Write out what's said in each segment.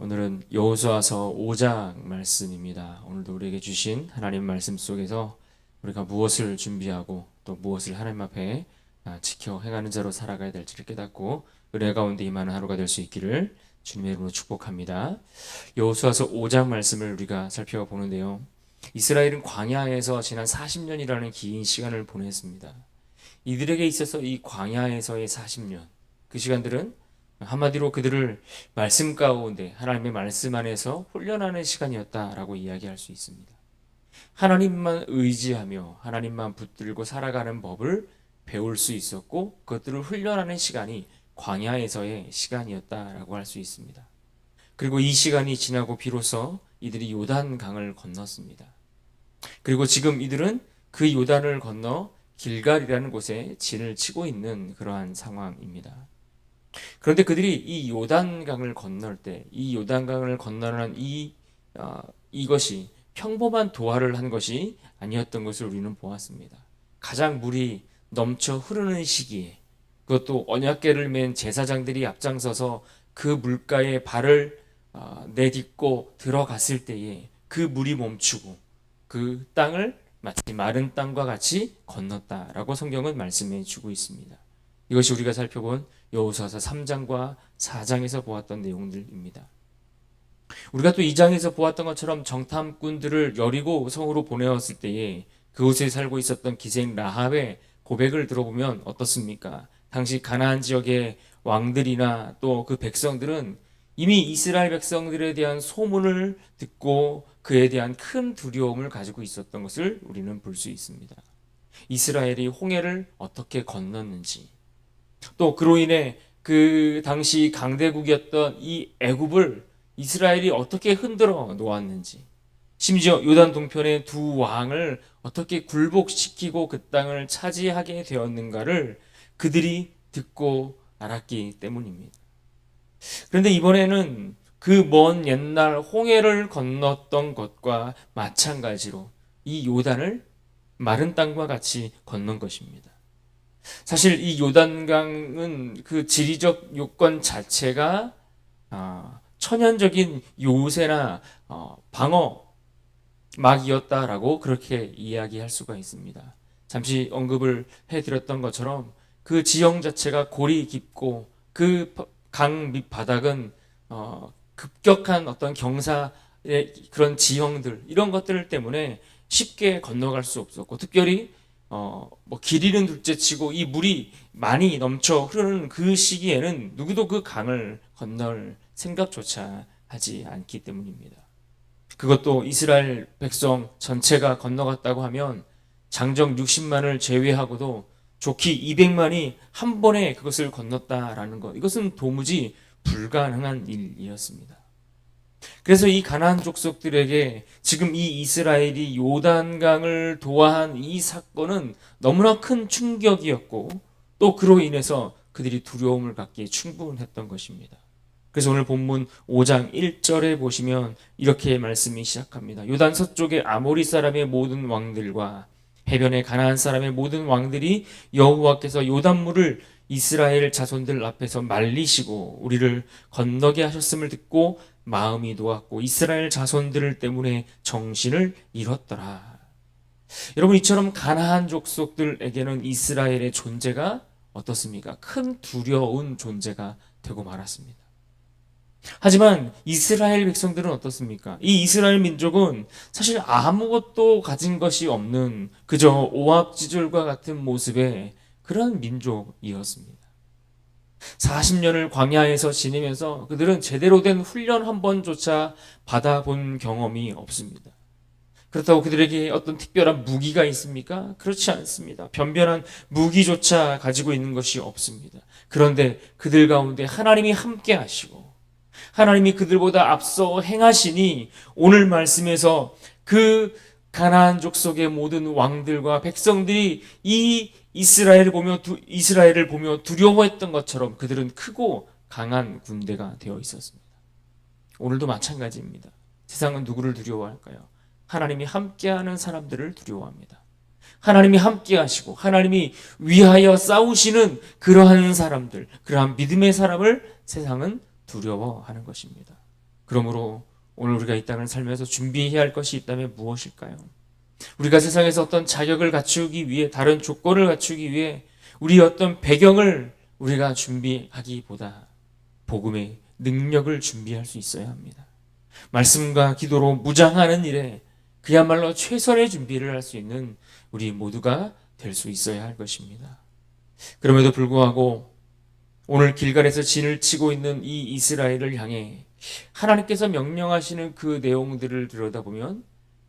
오늘은 여호수아서 5장 말씀입니다. 오늘도 우리에게 주신 하나님 말씀 속에서 우리가 무엇을 준비하고 또 무엇을 하나님 앞에 지켜 행하는 자로 살아가야 될지를 깨닫고 은혜 가운데 임하는 하루가 될 수 있기를 주님의 이름으로 축복합니다. 여호수아서 5장 말씀을 우리가 살펴보는데요. 이스라엘은 광야에서 지난 40년이라는 긴 시간을 보냈습니다. 이들에게 있어서 이 광야에서의 40년, 그 시간들은 한마디로 그들을 말씀 가운데 하나님의 말씀 안에서 훈련하는 시간이었다라고 이야기할 수 있습니다. 하나님만 의지하며 하나님만 붙들고 살아가는 법을 배울 수 있었고 그것들을 훈련하는 시간이 광야에서의 시간이었다라고 할 수 있습니다. 그리고 이 시간이 지나고 비로소 이들이 요단강을 건넜습니다. 그리고 지금 이들은 그 요단을 건너 길갈이라는 곳에 진을 치고 있는 그러한 상황입니다. 그런데 그들이 이 요단강을 건널 때, 이 요단강을 건너는 이것이 평범한 도하를 한 것이 아니었던 것을 우리는 보았습니다. 가장 물이 넘쳐 흐르는 시기에, 그것도 언약궤를 맨 제사장들이 앞장서서 그 물가에 발을 내딛고 들어갔을 때에 그 물이 멈추고 그 땅을 마치 마른 땅과 같이 건넜다라고 성경은 말씀해 주고 있습니다. 이것이 우리가 살펴본 여호수아서 3장과 4장에서 보았던 내용들입니다. 우리가 또 2장에서 보았던 것처럼 정탐꾼들을 여리고 성으로 보내었을 때에 그곳에 살고 있었던 기생 라합의 고백을 들어보면 어떻습니까? 당시 가나안 지역의 왕들이나 또 그 백성들은 이미 이스라엘 백성들에 대한 소문을 듣고 그에 대한 큰 두려움을 가지고 있었던 것을 우리는 볼 수 있습니다. 이스라엘이 홍해를 어떻게 건넜는지, 또 그로 인해 그 당시 강대국이었던 이 애굽을 이스라엘이 어떻게 흔들어 놓았는지, 심지어 요단 동편의 두 왕을 어떻게 굴복시키고 그 땅을 차지하게 되었는가를 그들이 듣고 알았기 때문입니다. 그런데 이번에는 그 먼 옛날 홍해를 건넜던 것과 마찬가지로 이 요단을 마른 땅과 같이 건넌 것입니다. 사실 이 요단강은 그 지리적 요건 자체가 천연적인 요새나 방어막이었다라고 그렇게 이야기할 수가 있습니다. 잠시 언급을 해드렸던 것처럼 그 지형 자체가 골이 깊고 그 강 밑바닥은 급격한 어떤 경사의 그런 지형들, 이런 것들 때문에 쉽게 건너갈 수 없었고, 특별히 길이는 둘째치고 이 물이 많이 넘쳐 흐르는 그 시기에는 누구도 그 강을 건널 생각조차 하지 않기 때문입니다. 그것도 이스라엘 백성 전체가 건너갔다고 하면 장정 60만을 제외하고도 좋기 200만이 한 번에 그것을 건넜다라는 것, 이것은 도무지 불가능한 일이었습니다. 그래서 이 가나안 족속들에게 지금 이 이스라엘이 요단강을 도하한 이 사건은 너무나 큰 충격이었고, 또 그로 인해서 그들이 두려움을 갖기에 충분했던 것입니다. 그래서 오늘 본문 5장 1절에 보시면 이렇게 말씀이 시작합니다. 요단 서쪽의 아모리 사람의 모든 왕들과 해변의 가나안 사람의 모든 왕들이 여호와께서 요단물을 이스라엘 자손들 앞에서 말리시고 우리를 건너게 하셨음을 듣고 마음이 놓았고 이스라엘 자손들 때문에 정신을 잃었더라. 여러분, 이처럼 가나안 족속들에게는 이스라엘의 존재가 어떻습니까? 큰 두려운 존재가 되고 말았습니다. 하지만 이스라엘 백성들은 어떻습니까? 이 이스라엘 민족은 사실 아무것도 가진 것이 없는 그저 오합지졸과 같은 모습의 그런 민족이었습니다. 40년을 광야에서 지내면서 그들은 제대로 된 훈련 한 번조차 받아본 경험이 없습니다. 그렇다고 그들에게 어떤 특별한 무기가 있습니까? 그렇지 않습니다. 변변한 무기조차 가지고 있는 것이 없습니다. 그런데 그들 가운데 하나님이 함께 하시고 하나님이 그들보다 앞서 행하시니 오늘 말씀에서 그 가나안 족속의 모든 왕들과 백성들이 이 이스라엘을 보며 두려워했던 것처럼 그들은 크고 강한 군대가 되어 있었습니다. 오늘도 마찬가지입니다. 세상은 누구를 두려워할까요? 하나님이 함께하는 사람들을 두려워합니다. 하나님이 함께하시고 하나님이 위하여 싸우시는 그러한 사람들, 그러한 믿음의 사람을 세상은 두려워하는 것입니다. 그러므로 오늘 우리가 이 땅을 살면서 준비해야 할 것이 있다면 무엇일까요? 우리가 세상에서 어떤 자격을 갖추기 위해, 다른 조건을 갖추기 위해 우리 어떤 배경을 우리가 준비하기보다 복음의 능력을 준비할 수 있어야 합니다. 말씀과 기도로 무장하는 일에 그야말로 최선의 준비를 할 수 있는 우리 모두가 될 수 있어야 할 것입니다. 그럼에도 불구하고 오늘 길갈에서 진을 치고 있는 이 이스라엘을 향해 하나님께서 명령하시는 그 내용들을 들여다보면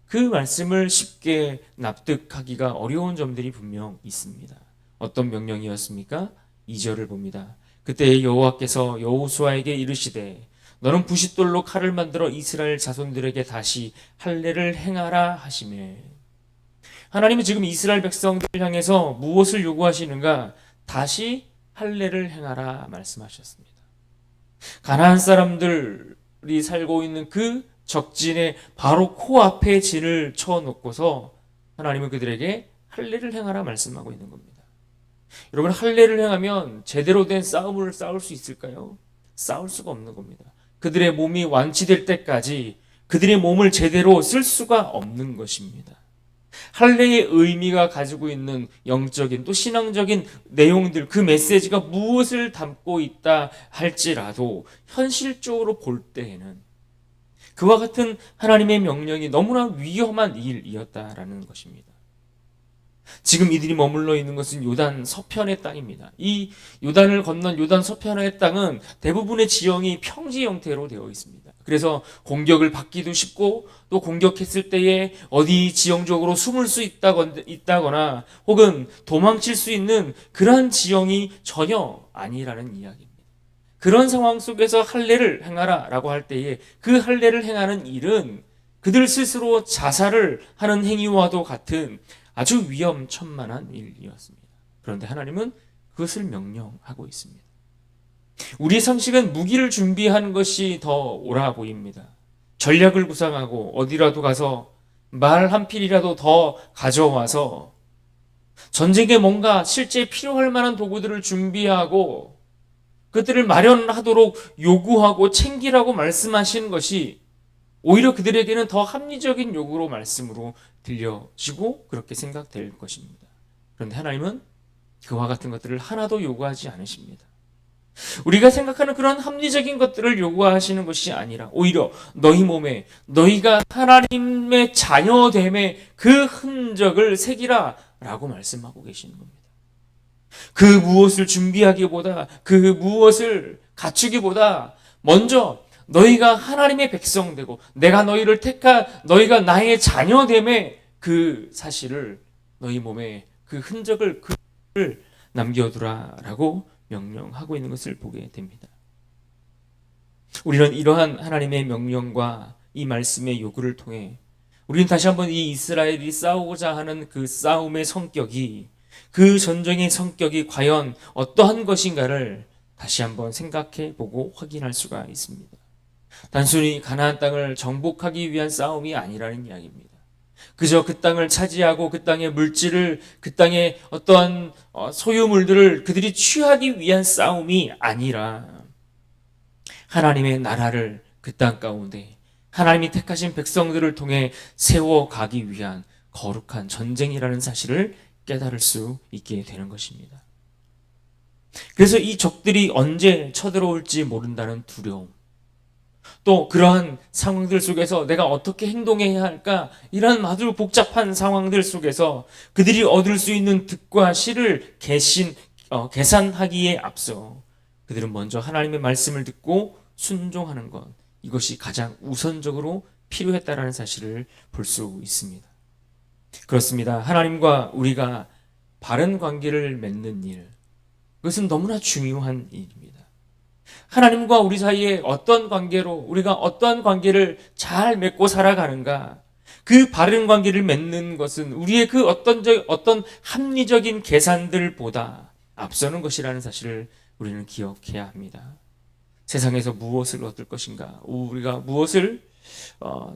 그 말씀을 쉽게 납득하기가 어려운 점들이 분명 있습니다. 어떤 명령이었습니까? 2절을 봅니다. 그때 여호와께서 여호수아에게 이르시되 너는 부싯돌로 칼을 만들어 이스라엘 자손들에게 다시 할례를 행하라 하시매. 하나님은 지금 이스라엘 백성들을 향해서 무엇을 요구하시는가? 다시 할례를 행하라 말씀하셨습니다. 가나안 사람들이 살고 있는 그 적진의 바로 코앞에 진을 쳐놓고서 하나님은 그들에게 할례를 행하라 말씀하고 있는 겁니다. 여러분, 할례를 행하면 제대로 된 싸움을 싸울 수 있을까요? 싸울 수가 없는 겁니다. 그들의 몸이 완치될 때까지 그들의 몸을 제대로 쓸 수가 없는 것입니다. 할례의 의미가 가지고 있는 영적인 또 신앙적인 내용들, 그 메시지가 무엇을 담고 있다 할지라도 현실적으로 볼 때에는 그와 같은 하나님의 명령이 너무나 위험한 일이었다라는 것입니다. 지금 이들이 머물러 있는 것은 요단 서편의 땅입니다. 이 요단을 건넌 요단 서편의 땅은 대부분의 지형이 평지 형태로 되어 있습니다. 그래서 공격을 받기도 쉽고 또 공격했을 때에 어디 지형적으로 숨을 수 있다거나 혹은 도망칠 수 있는 그러한 지형이 전혀 아니라는 이야기입니다. 그런 상황 속에서 할례를 행하라 라고 할 때에 그 할례를 행하는 일은 그들 스스로 자살을 하는 행위와도 같은 아주 위험천만한 일이었습니다. 그런데 하나님은 그것을 명령하고 있습니다. 우리 상식은 무기를 준비하는 것이 더 옳아 보입니다. 전략을 구상하고 어디라도 가서 말 한 필이라도 더 가져와서 전쟁에 뭔가 실제 필요할 만한 도구들을 준비하고 그들을 마련하도록 요구하고 챙기라고 말씀하시는 것이 오히려 그들에게는 더 합리적인 요구로 말씀으로 들려지고 그렇게 생각될 것입니다. 그런데 하나님은 그와 같은 것들을 하나도 요구하지 않으십니다. 우리가 생각하는 그런 합리적인 것들을 요구하시는 것이 아니라 오히려 너희 몸에 너희가 하나님의 자녀됨의 그 흔적을 새기라 라고 말씀하고 계시는 겁니다. 그 무엇을 준비하기보다 그 무엇을 갖추기보다 먼저 너희가 하나님의 백성되고 내가 너희를 너희가 나의 자녀됨의 그 사실을 너희 몸에 그 흔적을 남겨두라라고 명령하고 있는 것을 보게 됩니다. 우리는 이러한 하나님의 명령과 이 말씀의 요구를 통해 우리는 다시 한번 이 이스라엘이 싸우고자 하는 그 싸움의 성격이 그 전쟁의 성격이 과연 어떠한 것인가를 다시 한번 생각해 보고 확인할 수가 있습니다. 단순히 가나안 땅을 정복하기 위한 싸움이 아니라는 이야기입니다. 그저 그 땅을 차지하고 그 땅의 물질을 그 땅의 어떠한 소유물들을 그들이 취하기 위한 싸움이 아니라 하나님의 나라를 그 땅 가운데 하나님이 택하신 백성들을 통해 세워가기 위한 거룩한 전쟁이라는 사실을 깨달을 수 있게 되는 것입니다. 그래서 이 적들이 언제 쳐들어올지 모른다는 두려움, 또 그러한 상황들 속에서 내가 어떻게 행동해야 할까, 이런 아주 복잡한 상황들 속에서 그들이 얻을 수 있는 득과 실을 계산하기에 앞서 그들은 먼저 하나님의 말씀을 듣고 순종하는 것, 이것이 가장 우선적으로 필요했다라는 사실을 볼 수 있습니다. 그렇습니다. 하나님과 우리가 바른 관계를 맺는 일, 그것은 너무나 중요한 일입니다. 하나님과 우리 사이에 어떤 관계로 우리가 어떠한 관계를 잘 맺고 살아가는가, 그 바른 관계를 맺는 것은 우리의 그 어떤 합리적인 계산들보다 앞서는 것이라는 사실을 우리는 기억해야 합니다. 세상에서 무엇을 얻을 것인가, 우리가 무엇을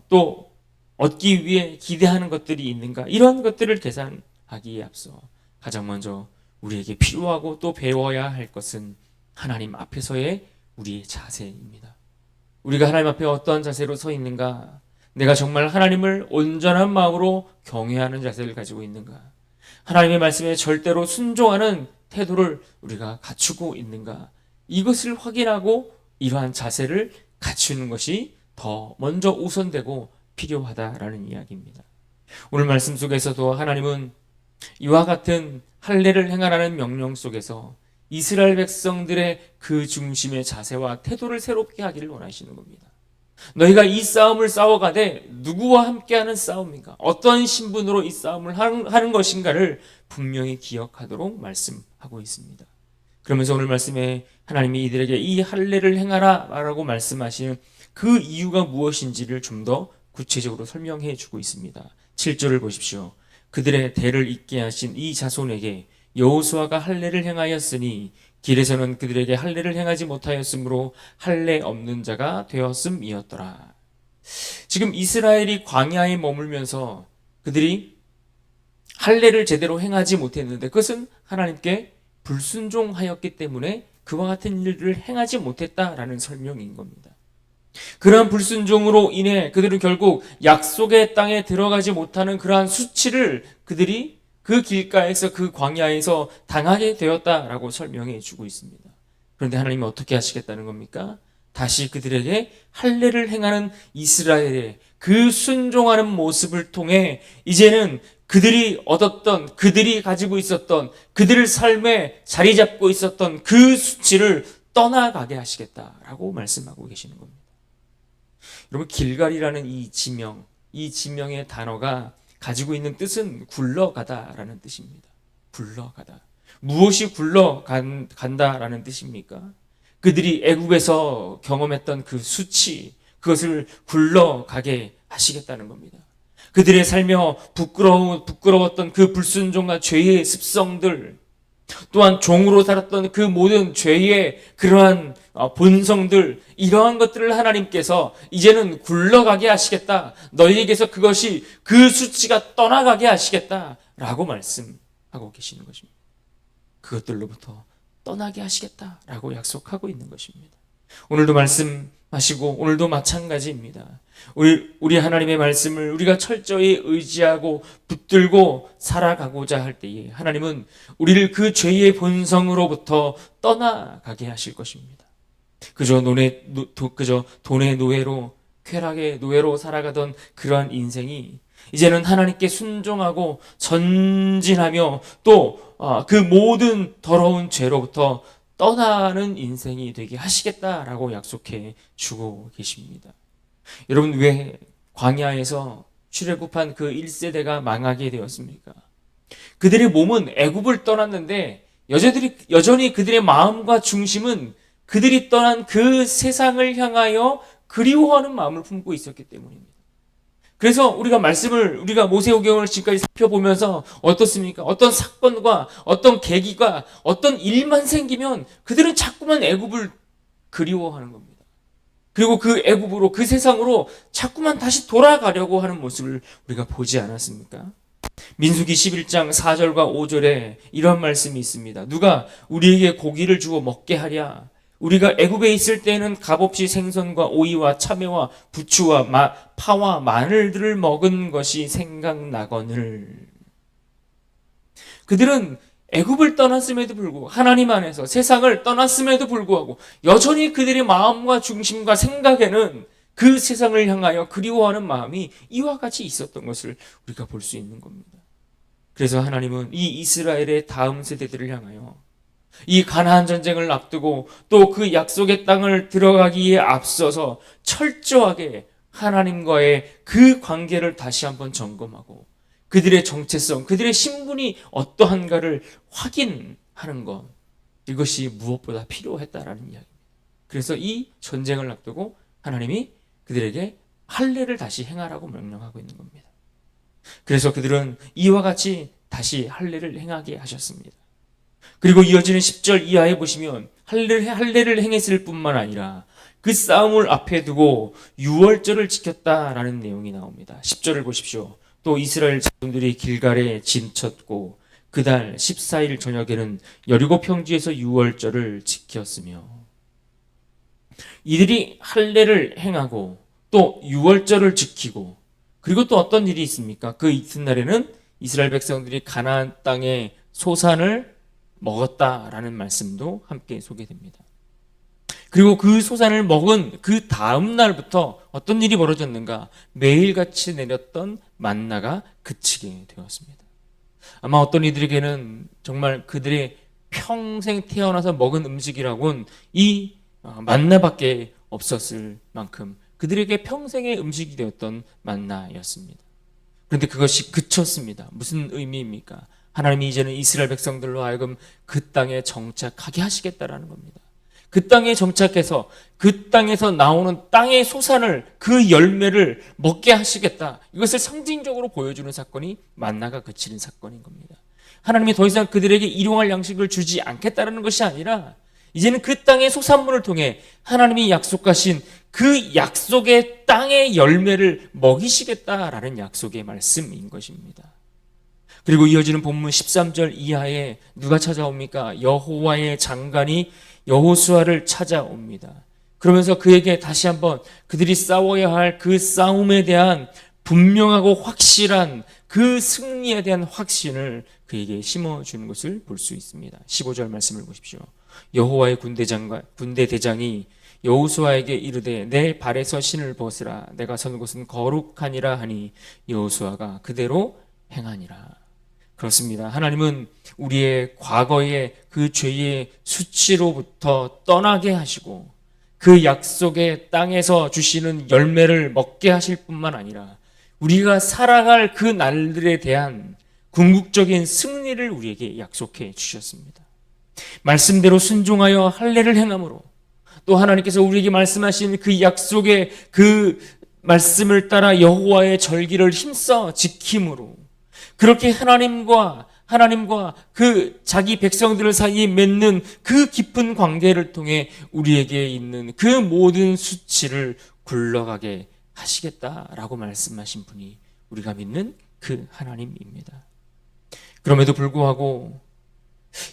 또 얻기 위해 기대하는 것들이 있는가, 이런 것들을 계산하기에 앞서 가장 먼저 우리에게 필요하고 또 배워야 할 것은 하나님 앞에서의 우리의 자세입니다. 우리가 하나님 앞에 어떠한 자세로 서 있는가? 내가 정말 하나님을 온전한 마음으로 경외하는 자세를 가지고 있는가? 하나님의 말씀에 절대로 순종하는 태도를 우리가 갖추고 있는가? 이것을 확인하고 이러한 자세를 갖추는 것이 더 먼저 우선되고 필요하다라는 이야기입니다. 오늘 말씀 속에서도 하나님은 이와 같은 할례를 행하라는 명령 속에서 이스라엘 백성들의 그 중심의 자세와 태도를 새롭게 하기를 원하시는 겁니다. 너희가 이 싸움을 싸워가되 누구와 함께하는 싸움인가? 어떤 신분으로 이 싸움을 하는 것인가를 분명히 기억하도록 말씀하고 있습니다. 그러면서 오늘 말씀에 하나님이 이들에게 이 할례를 행하라 라고 말씀하시는 그 이유가 무엇인지를 좀 더 구체적으로 설명해 주고 있습니다. 7절을 보십시오. 그들의 대를 잇게 하신 이 자손에게 여호수아가 할례를 행하였으니 길에서는 그들에게 할례를 행하지 못하였으므로 할례 없는 자가 되었음이었더라. 지금 이스라엘이 광야에 머물면서 그들이 할례를 제대로 행하지 못했는데 그것은 하나님께 불순종하였기 때문에 그와 같은 일을 행하지 못했다라는 설명인 겁니다. 그러한 불순종으로 인해 그들은 결국 약속의 땅에 들어가지 못하는 그러한 수치를 그들이 그 길가에서 그 광야에서 당하게 되었다라고 설명해 주고 있습니다. 그런데 하나님이 어떻게 하시겠다는 겁니까? 다시 그들에게 할례를 행하는 이스라엘의 그 순종하는 모습을 통해 이제는 그들이 얻었던, 그들이 가지고 있었던, 그들의 삶에 자리 잡고 있었던 그 수치를 떠나가게 하시겠다라고 말씀하고 계시는 겁니다. 여러분, 길갈이라는 이 지명의 단어가 가지고 있는 뜻은 굴러가다라는 뜻입니다. 굴러가다. 무엇이 굴러간다라는 뜻입니까? 그들이 애국에서 경험했던 그 수치, 그것을 굴러가게 하시겠다는 겁니다. 그들의 살며 부끄러웠던 그 불순종과 죄의 습성들, 또한 종으로 살았던 그 모든 죄의 그러한 본성들, 이러한 것들을 하나님께서 이제는 굴러가게 하시겠다. 너희에게서 그것이 그 수치가 떠나가게 하시겠다라고 말씀하고 계시는 것입니다. 그것들로부터 떠나게 하시겠다라고 약속하고 있는 것입니다. 오늘도 말씀하시고 오늘도 마찬가지입니다. 우리 하나님의 말씀을 우리가 철저히 의지하고 붙들고 살아가고자 할 때에 하나님은 우리를 그 죄의 본성으로부터 떠나가게 하실 것입니다. 그저 돈의 노예로, 쾌락의 노예로 살아가던 그러한 인생이 이제는 하나님께 순종하고 전진하며 또 그 모든 더러운 죄로부터 떠나는 인생이 되게 하시겠다라고 약속해 주고 계십니다. 여러분, 왜 광야에서 출애굽한 그 1세대가 망하게 되었습니까? 그들의 몸은 애굽을 떠났는데 여전히 그들의 마음과 중심은 그들이 떠난 그 세상을 향하여 그리워하는 마음을 품고 있었기 때문입니다. 그래서 우리가 모세오경을 지금까지 살펴보면서 어떻습니까? 어떤 사건과 어떤 계기가 어떤 일만 생기면 그들은 자꾸만 애굽을 그리워하는 겁니다. 그리고 그 애굽으로, 그 세상으로 자꾸만 다시 돌아가려고 하는 모습을 우리가 보지 않았습니까? 민수기 11장 4절과 5절에 이런 말씀이 있습니다. 누가 우리에게 고기를 주어 먹게 하랴? 우리가 애굽에 있을 때에는 값없이 생선과 오이와 참외와 부추와 파와 마늘들을 먹은 것이 생각나거늘. 그들은 애굽을 떠났음에도 불구하고 하나님 안에서 세상을 떠났음에도 불구하고 여전히 그들의 마음과 중심과 생각에는 그 세상을 향하여 그리워하는 마음이 이와 같이 있었던 것을 우리가 볼 수 있는 겁니다. 그래서 하나님은 이 이스라엘의 다음 세대들을 향하여 이 가나안 전쟁을 앞두고 또 그 약속의 땅을 들어가기에 앞서서 철저하게 하나님과의 그 관계를 다시 한번 점검하고 그들의 정체성, 그들의 신분이 어떠한가를 확인하는 것, 이것이 무엇보다 필요했다라는 이야기입니다. 그래서 이 전쟁을 앞두고 하나님이 그들에게 할례를 다시 행하라고 명령하고 있는 겁니다. 그래서 그들은 이와 같이 다시 할례를 행하게 하셨습니다. 그리고 이어지는 10절 이하에 보시면 할례를 행했을 뿐만 아니라 그 싸움을 앞에 두고 유월절을 지켰다라는 내용이 나옵니다. 10절을 보십시오. 또 이스라엘 자손들이 길갈에 진쳤고 그달 14일 저녁에는 여리고 평지에서 유월절을 지켰으며, 이들이 할례를 행하고 또 유월절을 지키고 그리고 또 어떤 일이 있습니까? 그 이튿날에는 이스라엘 백성들이 가나안 땅의 소산을 먹었다라는 말씀도 함께 소개됩니다. 그리고 그 소산을 먹은 그 다음 날부터 어떤 일이 벌어졌는가? 매일같이 내렸던 만나가 그치게 되었습니다. 아마 어떤 이들에게는 정말 그들의 평생 태어나서 먹은 음식이라고는 이 만나밖에 없었을 만큼 그들에게 평생의 음식이 되었던 만나였습니다. 그런데 그것이 그쳤습니다. 무슨 의미입니까? 하나님이 이제는 이스라엘 백성들로 하여금 그 땅에 정착하게 하시겠다라는 겁니다. 그 땅에 정착해서 그 땅에서 나오는 땅의 소산을 그 열매를 먹게 하시겠다. 이것을 상징적으로 보여주는 사건이 만나가 그치는 사건인 겁니다. 하나님이 더 이상 그들에게 일용할 양식을 주지 않겠다는 것이 아니라 이제는 그 땅의 소산물을 통해 하나님이 약속하신 그 약속의 땅의 열매를 먹이시겠다라는 약속의 말씀인 것입니다. 그리고 이어지는 본문 13절 이하에 누가 찾아옵니까? 여호와의 장관이 여호수아를 찾아옵니다. 그러면서 그에게 다시 한번 그들이 싸워야 할 그 싸움에 대한 분명하고 확실한 그 승리에 대한 확신을 그에게 심어주는 것을 볼 수 있습니다. 15절 말씀을 보십시오. 여호와의 군대 대장이 여호수아에게 이르되 내 발에서 신을 벗으라 내가 선 곳은 거룩하니라 하니 여호수아가 그대로 행하니라. 그렇습니다. 하나님은 우리의 과거의 그 죄의 수치로부터 떠나게 하시고 그 약속의 땅에서 주시는 열매를 먹게 하실 뿐만 아니라 우리가 살아갈 그 날들에 대한 궁극적인 승리를 우리에게 약속해 주셨습니다. 말씀대로 순종하여 할례를 행함으로 또 하나님께서 우리에게 말씀하신 그 약속의 그 말씀을 따라 여호와의 절기를 힘써 지킴으로 그렇게 하나님과 그 자기 백성들 사이에 맺는 그 깊은 관계를 통해 우리에게 있는 그 모든 수치를 굴러가게 하시겠다라고 말씀하신 분이 우리가 믿는 그 하나님입니다. 그럼에도 불구하고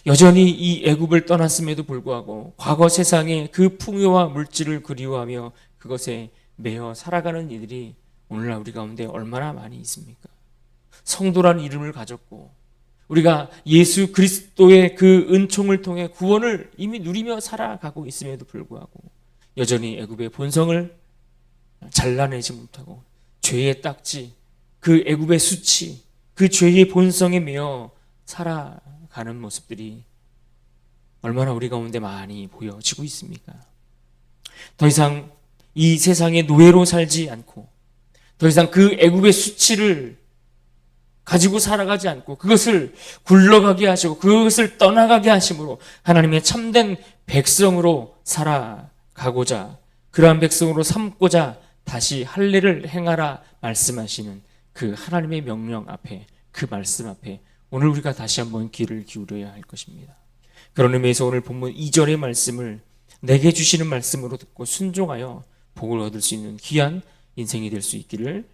여전히 이 애굽을 떠났음에도 불구하고 과거 세상의 그 풍요와 물질을 그리워하며 그것에 매여 살아가는 이들이 오늘날 우리 가운데 얼마나 많이 있습니까? 성도라는 이름을 가졌고 우리가 예수 그리스도의 그 은총을 통해 구원을 이미 누리며 살아가고 있음에도 불구하고 여전히 애굽의 본성을 잘라내지 못하고 죄의 딱지, 그 애굽의 수치, 그 죄의 본성에 매여 살아가는 모습들이 얼마나 우리 가운데 많이 보여지고 있습니까? 더 이상 이 세상의 노예로 살지 않고 더 이상 그 애굽의 수치를 가지고 살아가지 않고 그것을 굴러가게 하시고 그것을 떠나가게 하심으로 하나님의 참된 백성으로 살아가고자 그러한 백성으로 삼고자 다시 할례를 행하라 말씀하시는 그 하나님의 명령 앞에 그 말씀 앞에 오늘 우리가 다시 한번 귀를 기울여야 할 것입니다. 그런 의미에서 오늘 본문 2절의 말씀을 내게 주시는 말씀으로 듣고 순종하여 복을 얻을 수 있는 귀한 인생이 될 수 있기를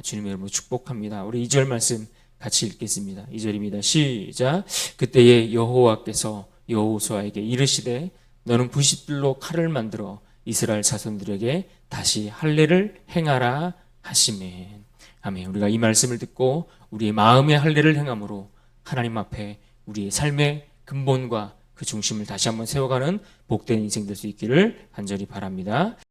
주님의 이름으로 축복합니다. 우리 2절 말씀 같이 읽겠습니다. 2절입니다. 시작. 그때에 여호와께서 여호수아에게 이르시되 너는 부싯돌로 칼을 만들어 이스라엘 자손들에게 다시 할례를 행하라 하시매. 아멘. 우리가 이 말씀을 듣고 우리의 마음의 할례를 행함으로 하나님 앞에 우리의 삶의 근본과 그 중심을 다시 한번 세워가는 복된 인생 될 수 있기를 간절히 바랍니다.